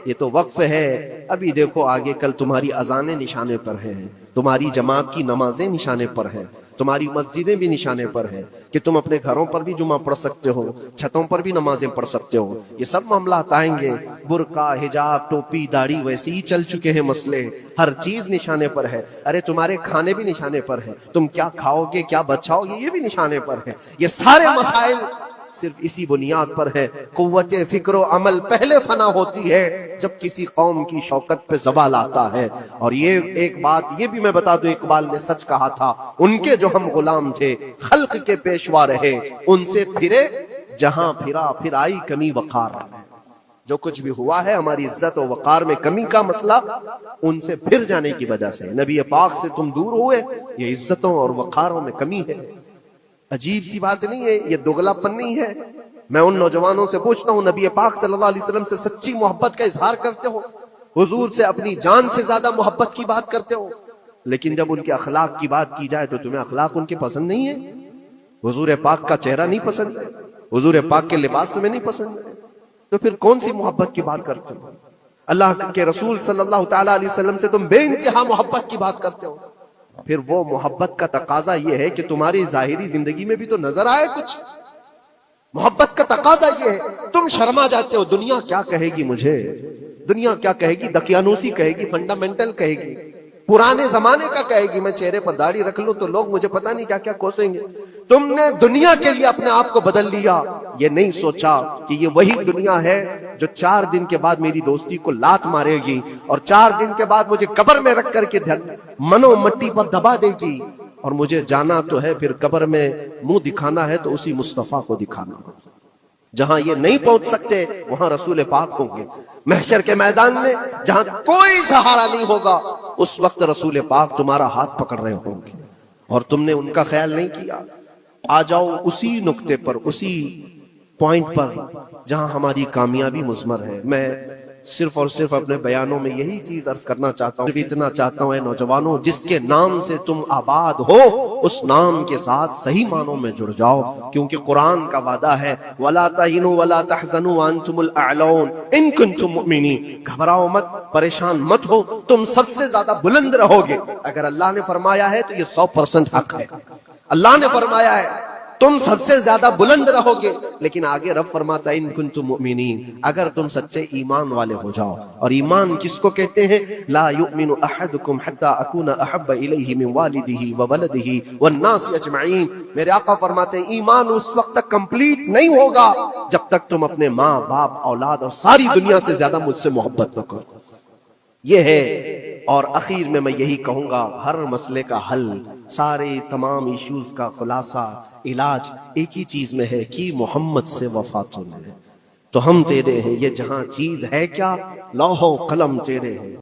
یہ تو وقف ہے، ابھی دیکھو آگے کل تمہاری اذانیں نشانے پر ہیں، تمہاری جماعت کی نمازیں نشانے پر ہیں، تمہاری مسجدیں بھی نشانے پر ہیں کہ تم اپنے گھروں پر بھی جمعہ پڑھ سکتے ہو، چھتوں پر بھی نمازیں پڑھ سکتے ہو۔ یہ سب معاملات آئیں گے، برقع، حجاب، ٹوپی، داڑھی ویسے ہی چل چکے ہیں مسئلے، ہر چیز نشانے پر ہے۔ ارے تمہارے کھانے بھی نشانے پر ہیں، تم کیا کھاؤ گے، کیا بچاؤ گے، یہ بھی نشانے پر ہے۔ یہ سارے مسائل صرف اسی بنیاد پر ہے، قوت فکر و عمل پہلے فنا ہوتی ہے جب کسی قوم کی شوکت پہ زوال آتا ہے۔ اور یہ ایک بات یہ بھی میں بتا دوں، اقبال نے سچ کہا تھا، ان کے جو ہم غلام تھے خلق کے پیشوا رہے، ان سے پھرے جہاں پھرا پھر آئی کمی وقار۔ جو کچھ بھی ہوا ہے ہماری عزت و وقار میں کمی کا مسئلہ ان سے پھر جانے کی وجہ سے، نبی پاک سے تم دور ہوئے، یہ عزتوں اور وقاروں میں کمی ہے۔ عجیب سی بات نہیں ہے، یہ دگلا پن نہیں ہے۔ میں ان نوجوانوں سے پوچھتا ہوں، نبی پاک صلی اللہ علیہ وسلم سے سچی محبت کا اظہار کرتے ہو، حضور سے اپنی جان سے زیادہ محبت کی بات کرتے ہو، لیکن جب ان کے اخلاق کی بات کی جائے تو تمہیں اخلاق ان کے پسند نہیں ہے، حضور پاک کا چہرہ نہیں پسند ہے، حضور پاک کے لباس تمہیں نہیں پسند ہے، تو پھر کون سی محبت کی بات کرتے ہو؟ اللہ کے رسول صلی اللہ تعالیٰ علیہ وسلم سے تم بے انتہا محبت کی بات کرتے ہو، پھر وہ محبت کا تقاضا یہ ہے کہ تمہاری ظاہری زندگی میں بھی تو نظر آئے کچھ۔ محبت کا تقاضا یہ ہے، تم شرما جاتے ہو، دنیا کیا کہے گی مجھے، دنیا کیا کہے گی، دقیانوسی کہے گی، فنڈامنٹل کہے گی، پرانے زمانے کا کہے گی، میں چہرے پر داڑھی رکھ لوں تو لوگ مجھے پتہ نہیں کیا کیا کوسیں گے۔ تم نے دنیا کے لیے اپنے آپ کو بدل لیا، یہ نہیں سوچا کہ یہ وہی دنیا ہے جو 4 دن کے بعد میری دوستی کو لات مارے گی، اور 4 دن کے بعد مجھے قبر میں رکھ کر کے منو مٹی پر دبا دے گی، اور مجھے جانا تو ہے، پھر قبر میں منہ دکھانا ہے تو اسی مصطفیٰ کو دکھانا۔ جہاں یہ نہیں پہنچ سکتے وہاں رسول پاک ہوں گے، محشر کے میدان میں جہاں کوئی سہارا نہیں ہوگا اس وقت رسول پاک تمہارا ہاتھ پکڑ رہے ہوں گے، اور تم نے ان کا خیال نہیں کیا۔ آ جاؤ اسی نقطے پر، اسی پوائنٹ پر جہاں ہماری کامیابی مضمر ہے۔ میں صرف اور صرف اپنے بیانوں میں یہی چیز عرض کرنا چاہتا ہوں، اتنا چاہتا ہوں اے نوجوانوں، جس کے نام سے تم آباد ہو اس نام کے ساتھ صحیح معنوں میں جڑ جاؤ، کیونکہ قرآن کا وعدہ ہے وَلَا تَهِنُوا وَلَا تَحْزَنُوا وَأَنْتُمُ الْأَعْلَوْنَ إِن كُنتُم مُؤْمِنِينَ۔ گھبراؤ مت، پریشان مت ہو، تم سب سے زیادہ بلند رہو گے۔ اگر اللہ نے فرمایا ہے تو یہ 100% حق ہے، اللہ نے فرمایا ہے تم سب سے زیادہ بلند رہو گے، لیکن آگے رب فرماتا ہے ان کنتم مؤمنین، اگر تم سچے ایمان والے ہو جاؤ۔ اور ایمان کس کو کہتے ہیں؟ لا یؤمن احدکم حتی اکون احب الیہ من والدہ وولدہ والناس اجمعین۔ میرے آقا فرماتے ہیں ایمان اس وقت تک کمپلیٹ نہیں ہوگا جب تک تم اپنے ماں باپ اولاد اور ساری دنیا سے زیادہ مجھ سے محبت نہ کرو۔ یہ ہے، اور اخیر میں یہی کہوں گا، ہر مسئلے کا حل، سارے تمام ایشوز کا خلاصہ، علاج ایک ہی چیز میں ہے کہ محمد سے وفا تو ہے، تو ہم تیرے ہیں، یہ جہاں چیز ہے کیا، لوح و قلم تیرے ہیں۔